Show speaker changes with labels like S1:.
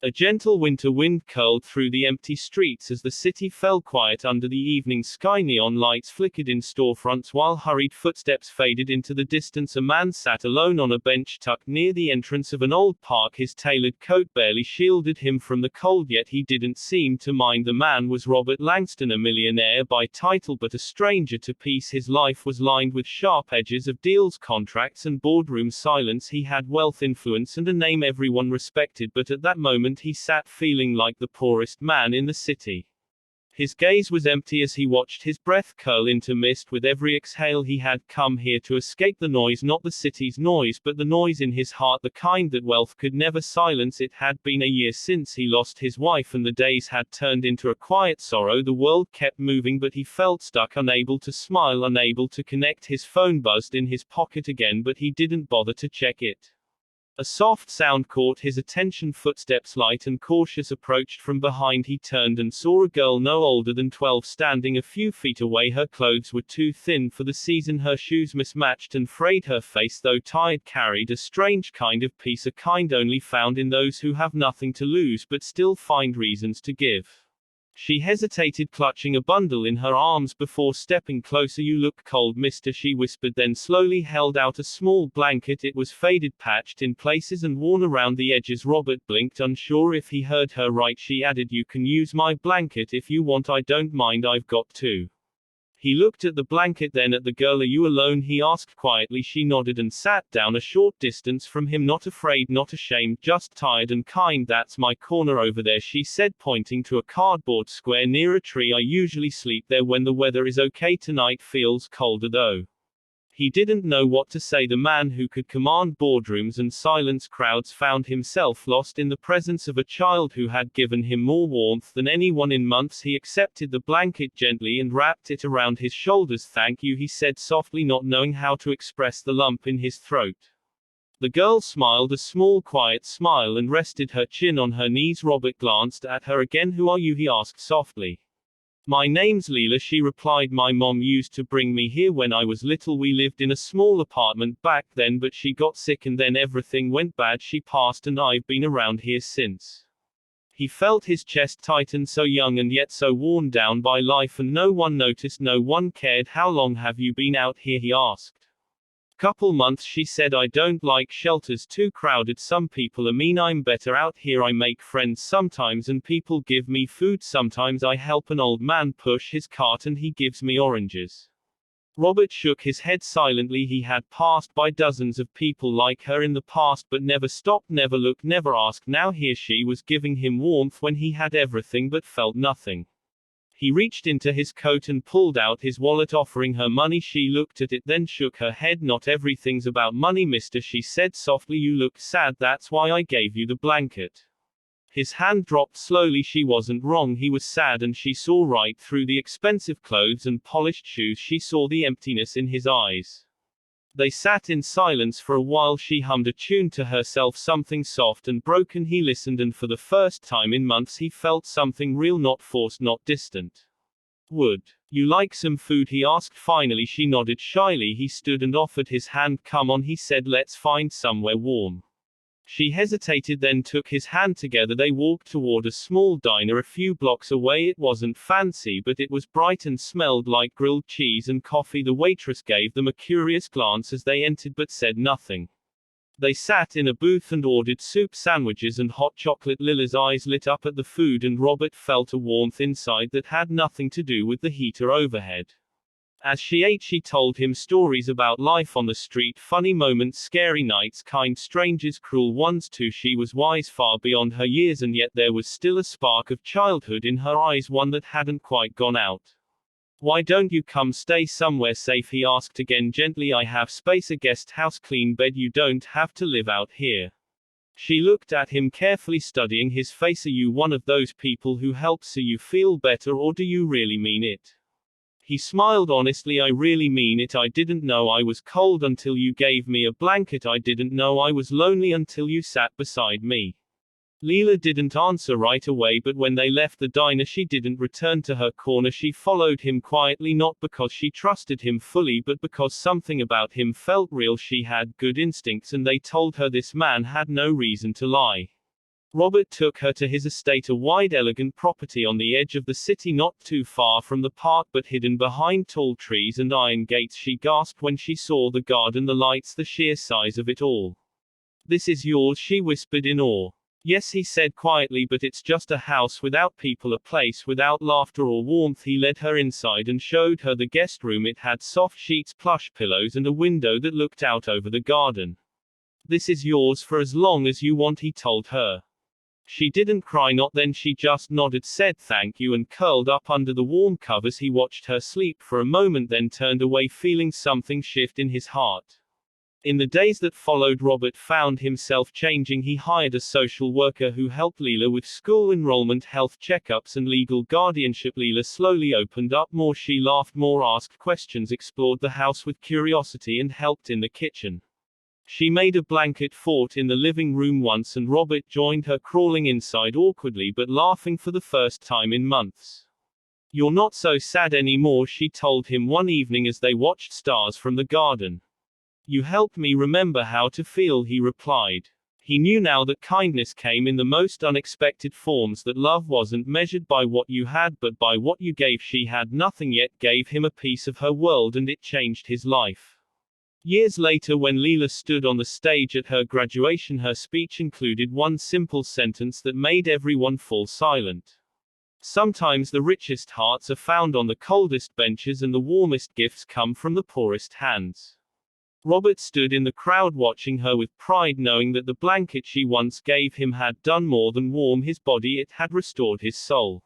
S1: A gentle winter wind curled through the empty streets as the city fell quiet under the evening sky. Neon lights flickered in storefronts while hurried footsteps faded into the distance. A man sat alone on a bench tucked near the entrance of an old park. His tailored coat barely shielded him from the cold, yet he didn't seem to mind. The man was Robert Langston, a millionaire by title but a stranger to peace. His life was lined with sharp edges of deals, contracts and boardroom silence. He had wealth, influence and a name everyone respected, but at that moment he sat feeling like the poorest man in the city. His gaze was empty as he watched his breath curl into mist with every exhale. He had come here to escape the noise, not the city's noise, but the noise in his heart, the kind that wealth could never silence. It had been a year since he lost his wife, and the days had turned into a quiet sorrow. The world kept moving, but he felt stuck, unable to smile, unable to connect. His phone buzzed in his pocket again, but he didn't bother to check it. A soft sound caught his attention. Footsteps light and cautious approached from behind. He turned and saw a girl no older than 12 standing a few feet away. Her clothes were too thin for the season, her shoes mismatched and frayed. Her face, though tired, carried a strange kind of peace, a kind only found in those who have nothing to lose but still find reasons to give. She hesitated, clutching a bundle in her arms before stepping closer. "You look cold, mister," she whispered, then slowly held out a small blanket. It was faded, patched in places and worn around the edges. Robert blinked, unsure if he heard her right. She added, "You can use my blanket if you want. I don't mind, I've got two." He looked at the blanket, then at the girl. "Are you alone?" he asked quietly. She nodded and sat down a short distance from him, not afraid, not ashamed, just tired and kind. "That's my corner over there," she said, pointing to a cardboard square near a tree. "I usually sleep there when the weather is okay. Tonight feels colder though." He didn't know what to say. The man who could command boardrooms and silence crowds found himself lost in the presence of a child who had given him more warmth than anyone in months. He accepted the blanket gently and wrapped it around his shoulders. "Thank you," he said softly, not knowing how to express the lump in his throat. The girl smiled, a small quiet smile, and rested her chin on her knees. Robert glanced at her again. "Who are you?" he asked softly. "My name's Leela," she replied. "My mom used to bring me here when I was little. We lived in a small apartment back then, but she got sick and then everything went bad. She passed and I've been around here since." He felt his chest tighten, so young and yet so worn down by life, and no one noticed, no one cared. "How long have you been out here?" he asked. "Couple months," she said. "I don't like shelters, too crowded. Some people are mean. I'm better out here. I make friends sometimes and people give me food. Sometimes I help an old man push his cart and he gives me oranges." Robert shook his head silently. He had passed by dozens of people like her in the past, but never stopped, never looked, never asked. Now here she was giving him warmth when he had everything but felt nothing. He reached into his coat and pulled out his wallet, offering her money. She looked at it, then shook her head. "Not everything's about money, mister," she said softly. "You look sad. That's why I gave you the blanket." His hand dropped slowly. She wasn't wrong. He was sad, and she saw right through the expensive clothes and polished shoes. She saw the emptiness in his eyes. They sat in silence for a while. She hummed a tune to herself, something soft and broken. He listened, and for the first time in months he felt something real, not forced, not distant. "Would you like some food?" he asked finally. She nodded shyly. He stood and offered his hand. "Come on," he said, "let's find somewhere warm." She hesitated, then took his hand. Together they walked toward a small diner a few blocks away. It wasn't fancy, but it was bright and smelled like grilled cheese and coffee. The waitress gave them a curious glance as they entered, but said nothing. They sat in a booth and ordered soup, sandwiches and hot chocolate. Lila's eyes lit up at the food, and Robert felt a warmth inside that had nothing to do with the heater overhead. As she ate, she told him stories about life on the street, funny moments, scary nights, kind strangers, cruel ones too. She was wise, far beyond her years, and yet there was still a spark of childhood in her eyes, one that hadn't quite gone out. "Why don't you come stay somewhere safe?" he asked again gently. "I have space, a guest house, clean bed. You don't have to live out here." She looked at him carefully, studying his face. "Are you one of those people who help so you feel better, or do you really mean it?" He smiled honestly. "I really mean it. I didn't know I was cold until you gave me a blanket. I didn't know I was lonely until you sat beside me." Leela didn't answer right away, but when they left the diner she didn't return to her corner. She followed him quietly, not because she trusted him fully, but because something about him felt real. She had good instincts, and they told her this man had no reason to lie. Robert took her to his estate, a wide, elegant property on the edge of the city, not too far from the park but hidden behind tall trees and iron gates. She gasped when she saw the garden, the lights, the sheer size of it all. "This is yours," she whispered in awe. "Yes," he said quietly, "but it's just a house without people, a place without laughter or warmth." He led her inside and showed her the guest room. It had soft sheets, plush pillows, and a window that looked out over the garden. "This is yours for as long as you want," he told her. She didn't cry, not then. She just nodded, said thank you, and curled up under the warm covers. He watched her sleep for a moment, then turned away, feeling something shift in his heart. In the days that followed, Robert found himself changing. He hired a social worker who helped Leela with school enrollment, health checkups, and legal guardianship. Leela slowly opened up more. She laughed more, asked questions, explored the house with curiosity, and helped in the kitchen. She made a blanket fort in the living room once, and Robert joined her, crawling inside awkwardly but laughing for the first time in months. "You're not so sad anymore," she told him one evening as they watched stars from the garden. "You helped me remember how to feel," he replied. He knew now that kindness came in the most unexpected forms, that love wasn't measured by what you had but by what you gave. She had nothing, yet gave him a piece of her world, and it changed his life. Years later, when Leela stood on the stage at her graduation, her speech included one simple sentence that made everyone fall silent. "Sometimes the richest hearts are found on the coldest benches, and the warmest gifts come from the poorest hands." Robert stood in the crowd watching her with pride, knowing that the blanket she once gave him had done more than warm his body, it had restored his soul.